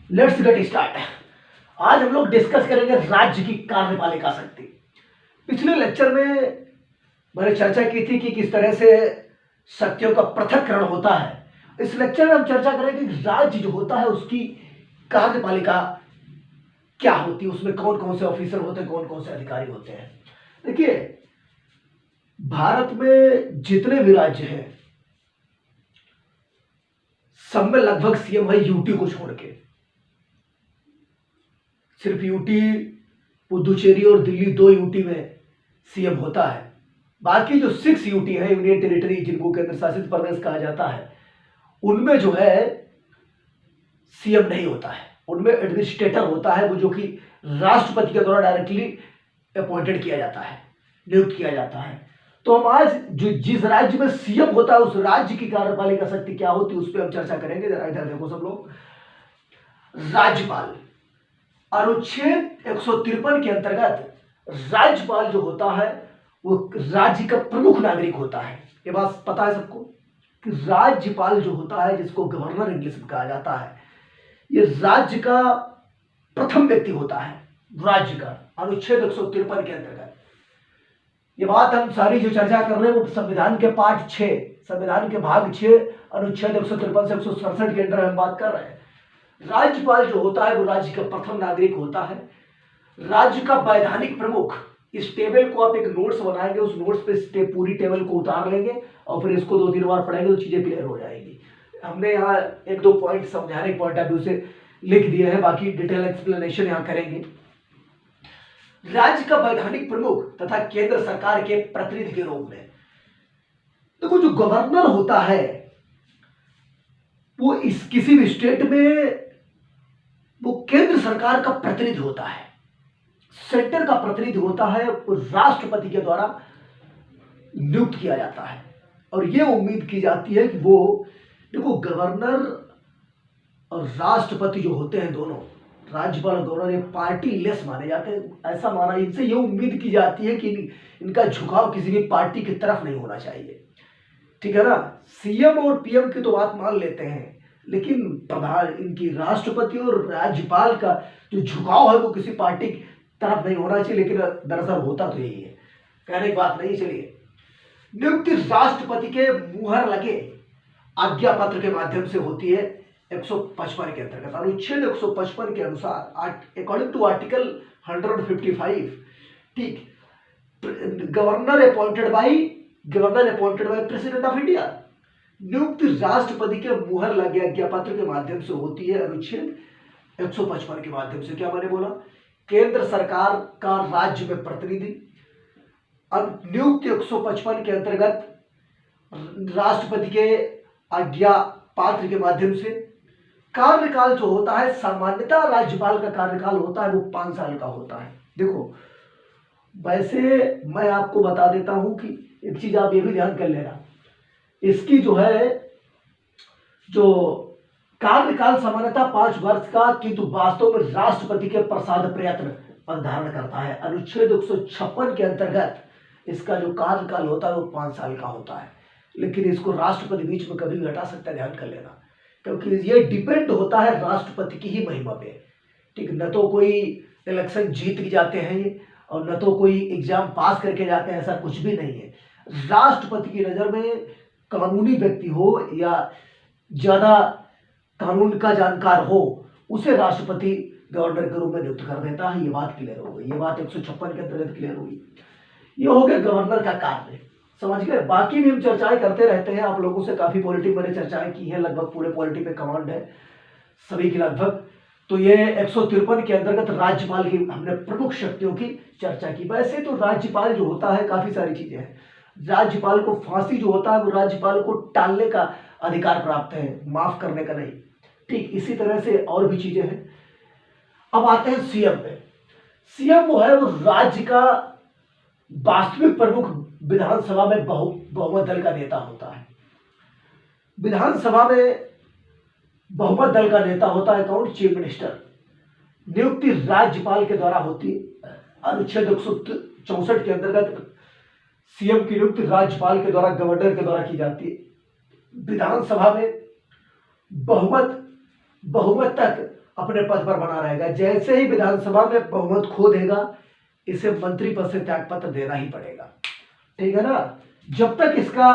Let's get start. आज हम लोग डिस्कस करेंगे राज्य की कार्यपालिका शक्ति। पिछले लेक्चर में मैंने चर्चा की थी कि किस तरह से शक्तियों का पृथक्करण होता है। इस लेक्चर में हम चर्चा करेंगे कि राज्य जो होता है उसकी कार्यपालिका क्या होती है, उसमें कौन कौन से ऑफिसर होते हैं, कौन कौन से अधिकारी होते हैं। देखिए, भारत में जितने भी राज्य हैं सब में लगभग सीएम है, यूटी को छोड़ के। सिर्फ यूटी, पुदुचेरी और दिल्ली, दो यूटी में सीएम होता है। बाकी जो 6 यूटी है, यूनियन टेरिटरी, जिनको केंद्र शासित प्रदेश कहा जाता है, उनमें जो है सीएम नहीं होता है। उनमें एडमिनिस्ट्रेटर होता है, वो जो कि राष्ट्रपति के द्वारा डायरेक्टली अपॉइंटेड किया जाता है, नियुक्त किया जाता है। तो हम आज जो जिस राज्य में सीएम होता है उस राज्य की कार्यपालिका शक्ति क्या होती है उस पर हम चर्चा करेंगे। इधर देखो सब लोग। राज्यपाल, अनुच्छेद 153 के अंतर्गत राज्यपाल जो होता है वो राज्य का प्रमुख नागरिक होता है। ये बात पता है सबको कि राज्यपाल जो होता है, जिसको गवर्नर इंग्लिश में कहा जाता है, ये राज्य का प्रथम व्यक्ति होता है। राज्य का अनुच्छेद 153 के अंतर्गत ये बात हम सारी जो चर्चा कर रहे हैं वो संविधान के पार्ट 6, संविधान के भाग 6, अनुच्छेद 153 से 167 के अंदर हम बात कर रहे हैं। राज्यपाल जो होता है वो राज्य का प्रथम नागरिक होता है। राज्य का वैधानिक प्रमुख, इस टेबल को आप एक नोट्स बनाएंगे, उस नोट्स पे पूरी टेबल को उतार लेंगे और फिर इसको 2-3 बार पढ़ेंगे तो चीजें क्लियर हो जाएगी। हमने यहाँ 1-2 पॉइंट समझाने के पॉइंट ऑफ व्यू से लिख दिए हैं, बाकी डिटेल एक्सप्लेनेशन यहाँ करेंगे। राज्य का वैधानिक प्रमुख तथा केंद्र सरकार के प्रतिनिधि के रूप में देखो, जो गवर्नर होता है वो इस किसी भी स्टेट में वो केंद्र सरकार का प्रतिनिधि होता है, सेंटर का प्रतिनिधि होता है, और राष्ट्रपति के द्वारा नियुक्त किया जाता है। और यह उम्मीद की जाती है कि वो देखो, गवर्नर और राष्ट्रपति जो होते हैं दोनों, राज्यपाल और गवर्नर, ये पार्टी लेस माने जाते हैं। ऐसा माना, इनसे ये उम्मीद की जाती है कि इनका झुकाव किसी भी पार्टी की तरफ नहीं होना चाहिए, ठीक है ना। सीएम और पीएम की तो बात मान लेते हैं, लेकिन प्रधान, इनकी राष्ट्रपति और राज्यपाल का जो झुकाव है वो किसी पार्टी की तरफ नहीं होना चाहिए, लेकिन दरअसल होता तो यही है, कहने की बात नहीं। चलिए, नियुक्ति राष्ट्रपति के मुहर लगे आज्ञा पत्र के माध्यम से होती है 155 के अंतर्गत। अनुच्छेद 155 के अनुसार, अकॉर्डिंग टू आर्टिकल 155, ठीक, governor appointed by president of India. नियुक्ति राष्ट्रपति के मुहर लगे आज्ञा पत्र के माध्यम से होती है अनुच्छेद 155 के माध्यम से। क्या मैंने बोला? केंद्र सरकार का राज्य में प्रतिनिधि। अब नियुक्ति 155 के अंतर्गत राष्ट्रपति के आज्ञा पात्र के माध्यम से। कार्यकाल जो होता है, सामान्यतः राज्यपाल का कार्यकाल होता है वो 5 साल का होता है। देखो, वैसे मैं आपको बता देता हूं कि एक चीज आप ये भी ध्यान कर लेना, इसकी जो है जो कार्यकाल सामान्यतः 5 वर्ष का, किंतु वास्तव में राष्ट्रपति के प्रसाद प्रयत्न पद धारण करता है। अनुच्छेद 156 के अंतर्गत इसका जो कार्यकाल होता है वो 5 साल का होता है, लेकिन इसको राष्ट्रपति बीच में कभी भी हटा सकता है, ध्यान कर लेना, क्योंकि ये डिपेंड होता है राष्ट्रपति की ही महिमा पे, ठीक। न तो कोई इलेक्शन जीत के जाते हैं ये, और न तो कोई एग्जाम पास करके जाते हैं, ऐसा कुछ भी नहीं है। राष्ट्रपति की नजर में कानूनी व्यक्ति हो या ज्यादा कानून का जानकार हो, उसे राष्ट्रपति गवर्नर के रूप में नियुक्त कर देता है। ये बात क्लियर हो गई, ये बात 156 के अंतर्गत क्लियर होगी। ये हो गया गवर्नर का कार्य, समझ गए। बाकी भी हम चर्चाएं करते रहते हैं, आप लोगों से काफी पॉलिटी मैंने चर्चाएं की है, लगभग पूरे पॉलिटी पे कमांड है सभी की लगभग। तो ये 153 के अंतर्गत राज्यपाल की हमने प्रमुख शक्तियों की चर्चा की। वैसे तो राज्यपाल जो होता है, काफी सारी चीजें हैं। राज्यपाल को फांसी जो होता है वो राज्यपाल को टालने का अधिकार प्राप्त है, माफ करने का नहीं, ठीक। इसी तरह से और भी चीजें हैं। अब आते हैं सीएम पे। सीएम वो है, वो राज्य का वास्तविक प्रमुख, विधानसभा में बहुमत दल का नेता होता है। विधानसभा में बहुमत दल का नेता होता है कौन? Chief minister. नियुक्ति राज्यपाल के द्वारा होती है। अनुच्छेद 164 के अंतर्गत सीएम की नियुक्ति राज्यपाल के द्वारा, गवर्नर के द्वारा की जाती है। विधानसभा में बहुमत तक अपने पद पर बना रहेगा। जैसे ही विधानसभा में बहुमत खो देगा, इसे मंत्री पद से त्याग पत्र देना ही पड़ेगा, ठीक है ना। जब तक इसका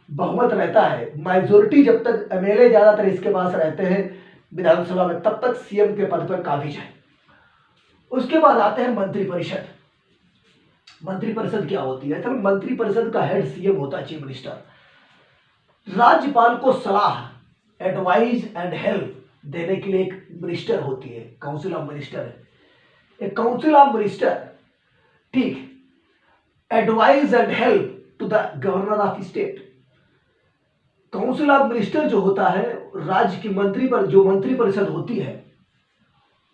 बहुमत रहता है, मेजोरिटी जब तक एमएलए ज्यादातर इसके पास रहते हैं विधानसभा में, तब तक सीएम के पद पर काबिज है। उसके बाद आते हैं मंत्रिपरिषद। मंत्रिपरिषद क्या होती है? तो मंत्रिपरिषद का हेड सीएम होता है, चीफ मिनिस्टर। राज्यपाल को सलाह, एडवाइज एंड हेल्प देने के लिए एक मिनिस्टर होती है, काउंसिल ऑफ मिनिस्टर है। एक काउंसिल ऑफ मिनिस्टर, ठीक, advise and help to the governor of state. Council of minister जो होता है, राज्य की मंत्रिपरिषद होती है,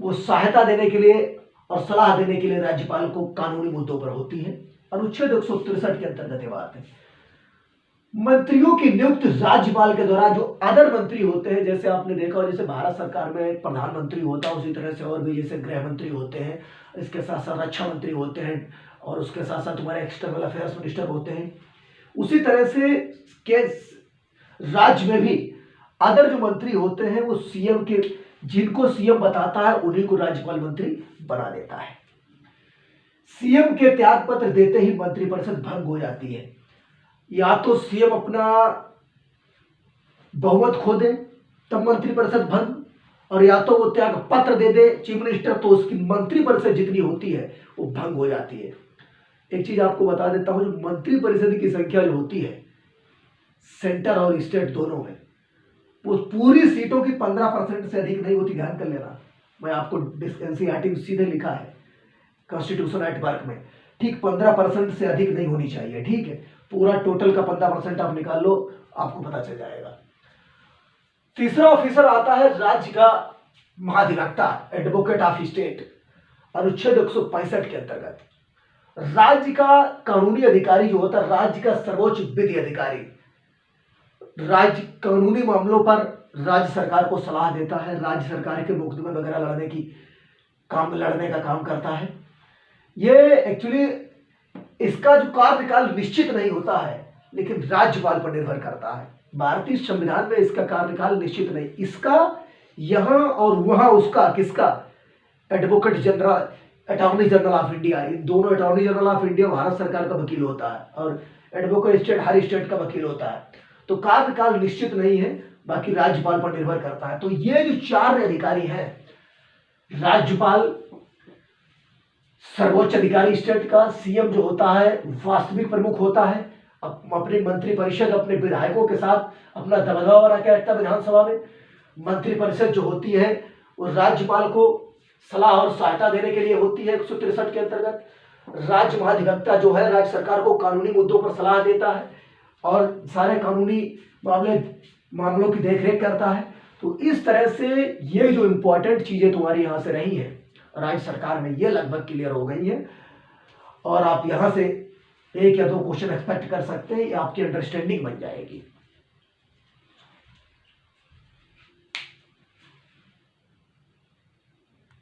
वो सहायता देने के लिए और सलाह देने के लिए राज्यपाल को कानूनी मुद्दों पर होती है। अनुच्छेद 163 के अंतर्गत ये बात है। मंत्रियों की नियुक्ति राज्यपाल के द्वारा, जो अदर मंत्री होते हैं, जैसे आपने देखा हो, जैसे भारत सरकार में प्रधानमंत्री होता है, उसी तरह से और भी जैसे गृह मंत्री होते हैं, इसके साथ साथ रक्षा मंत्री होते हैं, और उसके साथ साथ तुम्हारे एक्सटर्नल अफेयर्स मिनिस्टर होते हैं। उसी तरह से के राज्य में भी अदर जो मंत्री होते हैं, वो सीएम के, जिनको सीएम बताता है उन्हीं को राज्यपाल मंत्री बना देता है। सीएम के त्याग पत्र देते ही मंत्रिपरिषद भंग हो जाती है। या तो सीएम अपना बहुमत खो दे तब मंत्रिपरिषद भंग, और या तो वो त्याग पत्र दे दे चीफ मिनिस्टर, तो उसकी मंत्रिपरिषद जितनी होती है वो भंग हो जाती है। एक चीज आपको बता देता हूं, जो मंत्रिपरिषद की संख्या जो होती है सेंटर और स्टेट दोनों में, वो पूरी सीटों की 15% से अधिक नहीं होती। ध्यान कर लेना, मैं आपको एनसीईआरटी में सीधे लिखा है, कॉन्स्टिट्यूशन एक्ट वर्क में, ठीक 15% से अधिक नहीं होनी चाहिए, ठीक है। पूरा टोटल का 15% आप निकाल लो, आपको पता चल जाएगा। तीसरा ऑफिसर आता है राज्य का महाधिवक्ता, एडवोकेट ऑफ स्टेट, अनुच्छेद 165 के अंतर्गत। राज्य का कानूनी अधिकारी जो होता है, राज्य का सर्वोच्च विधि अधिकारी, राज्य कानूनी मामलों पर राज्य सरकार को सलाह देता है, राज्य सरकार के मुकदमे वगैरह लड़ने का काम करता है। ये एक्चुअली इसका जो कार्यकाल निश्चित नहीं होता है, लेकिन राज्यपाल पर निर्भर करता है। भारतीय संविधान में इसका कार्यकाल निश्चित नहीं, इसका यहां और वहां उसका, किसका, advocate general, attorney general of India, इन दोनों, attorney general of India Bharat सरकार का वकील होता है और एडवोकेट स्टेट हर स्टेट का वकील होता है। तो कार्यकाल निश्चित नहीं है, बाकी राज्यपाल पर निर्भर करता है। तो ये जो चार अधिकारी हैं, राज्यपाल सर्वोच्च अधिकारी स्टेट का, सीएम जो होता है वास्तविक प्रमुख होता है, अपने मंत्रिपरिषद अपने विधायकों के साथ अपना दबदबा बना के रखता है विधानसभा में। मंत्रिपरिषद जो होती है वो राज्यपाल को सलाह और सहायता देने के लिए होती है 163 के अंतर्गत। राज्य महाधिवक्ता जो है राज्य सरकार को कानूनी मुद्दों पर सलाह देता है और सारे कानूनी मामलों की देखरेख करता है। तो इस तरह से ये जो इंपॉर्टेंट चीजें तुम्हारी यहाँ से रही है राज्य सरकार में, ये लगभग क्लियर हो गई है, और आप यहाँ से 1 या 2 क्वेश्चन एक्सपेक्ट कर सकते हैं, आपकी अंडरस्टैंडिंग बन जाएगी।